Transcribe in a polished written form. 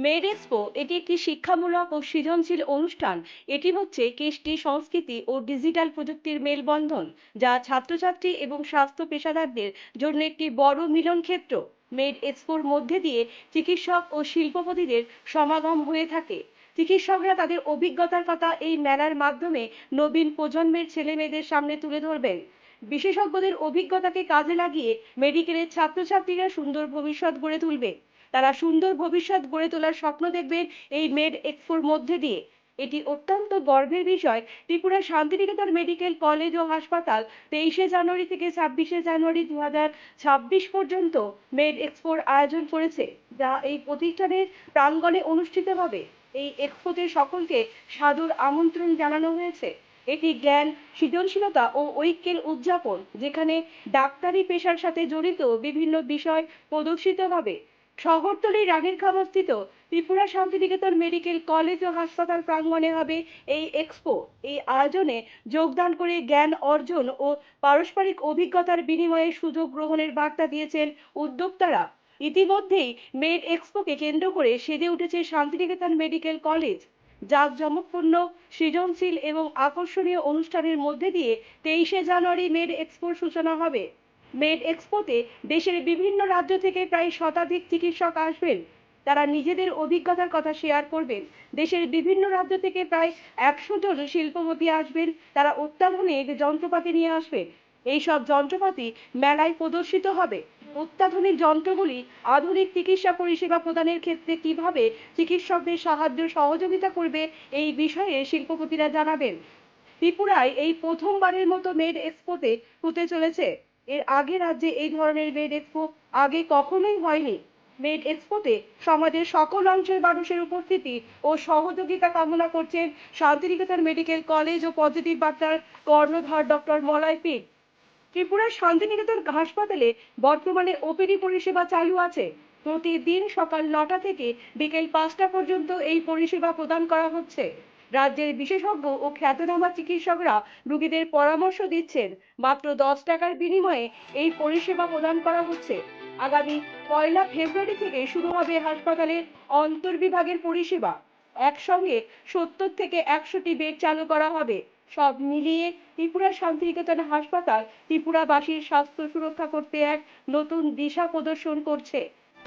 Made expo এটি একটি শিক্ষামূলক ও সৃজনশীল অনুষ্ঠান। এটি হচ্ছে কৃষ্টি সংস্কৃতি ও ডিজিটাল প্রযুক্তির মেলবন্ধন, যা ছাত্রছাত্রী এবং স্বাস্থ্য পেশাদারদের জন্য একটি বড় মিলন ক্ষেত্র। মেড এক্সপোর মধ্যে দিয়ে চিকিৎসক ও শিল্পপতিদের সমাগম হয়ে থাকে। চিকিৎসকরা তাদের অভিজ্ঞতার কথা এই মেলার মাধ্যমে নবীন প্রজন্মের ছেলে মেয়েদের সামনে তুলে ধরবেন। বিশেষজ্ঞদের অভিজ্ঞতাকে কাজে লাগিয়ে মেডিকেলের ছাত্রছাত্রীরা সুন্দর ভবিষ্যৎ গড়ে তুলবে। তারা সুন্দর ভবিষ্যৎ গড়ে তোলার স্বপ্ন দেখবেন এই মেড এক্সপোর মধ্যে দিয়ে। এটি অত্যন্ত গর্বের বিষয়, ত্রিপুরা শান্তিনিকেতন মেডিকেল কলেজ ও হাসপাতাল 23শে জানুয়ারি থেকে 26শে জানুয়ারি 2026 পর্যন্ত মেড এক্সপোর আয়োজন করেছে, যা এই প্রতিষ্ঠানের প্রাঙ্গণে অনুষ্ঠিত হবে। এই এক্সপোতে সকলকে সাদর আমন্ত্রণ জানানো হয়েছে। এটি জ্ঞান, সৃজনশীলতা ও ঐক্যের উদযাপন, যেখানে ডাক্তারি পেশার সাথে জড়িত বিভিন্ন বিষয় প্রদর্শিত হবে। শহরতলির রানীরখামাস্থিত ত্রিপুরা শান্তিনিকেতন মেডিকেল কলেজ ও হাসপাতাল প্রাঙ্গণে হবে এই এক্সপো। এই আয়োজনে যোগদান করে জ্ঞান অর্জন ও পারস্পরিক অভিজ্ঞতার বিনিময়ে সুযোগ গ্রহণের বার্তা দিয়েছেন উদ্যোক্তারা। ইতিমধ্যেই মেড এক্সপোকে কেন্দ্র করে সেজে উঠেছে শান্তিনিকেতন মেডিকেল কলেজ। জাঁকজমকপূর্ণ, সৃজনশীল এবং আকর্ষণীয় অনুষ্ঠানের মধ্যে দিয়ে 23শে জানুয়ারি মেড এক্সপোর সূচনা হবে। মেড এক্সপোতে দেশের বিভিন্ন রাজ্য থেকে প্রায় শতাধিক চিকিৎসক আসবেন। তারা নিজেদের অভিজ্ঞতার কথা শেয়ার করবেন। দেশের বিভিন্ন রাজ্য থেকে প্রায় 100 জন শিল্পপতি আসবেন। তারা অত্যাধুনিক যন্ত্রপাতি নিয়ে আসবেন। এই সব যন্ত্রপাতি মেলায় প্রদর্শিত হবে। অত্যাধুনিক যন্ত্রগুলি আধুনিক চিকিৎসা পরিষেবা প্রদানের ক্ষেত্রে কিভাবে চিকিৎসকদের সাহায্য সহযোগিতা করবে, এই বিষয়ে শিল্পপতিরা জানাবেন। ত্রিপুরায় এই প্রথমবারের মতো মেড এক্সপোতে হতে চলেছে। এর আগে রাজ্যে এই ধরনের মেড এক্সপো আগে কখনোই হয়নি। মেড এক্সপোতে সমাজের সকল অংশের মানুষের উপস্থিতি ও সহযোগিতা কামনা করছেন শান্তিনিকেতন মেডিকেল কলেজ ও পজিটিভ বার্তার কর্ণধার ডক্টর মলয় পিক। ত্রিপুরার শান্তিনিকেতন হাসপাতালে বর্তমানে ওপিডি পরিষেবা চালু আছে। প্রতিদিন সকাল 9টা থেকে বিকেল 5টা পর্যন্ত এই পরিষেবা প্রদান করা হচ্ছে। রাজ্যের বিশেষজ্ঞ ও খ্যাতনামা চিকিৎসকরা রোগীদের পরামর্শ দিচ্ছেন। মাত্র 10 টাকার বিনিময়ে এই পরিষেবা প্রদান করা হচ্ছে। আগামী 1লা ফেব্রুয়ারি থেকে শুরু হবে হাসপাতালের অন্তর্বিভাগের পরিষেবা। একসঙ্গে 70 থেকে 100টি বেড চালু করা হবে। সব মিলিয়ে ত্রিপুরা শান্তিনিকেতন হাসপাতাল ত্রিপুরাবাসীর স্বাস্থ্য সুরক্ষা করতে এক নতুন দিশা প্রদর্শন করছে।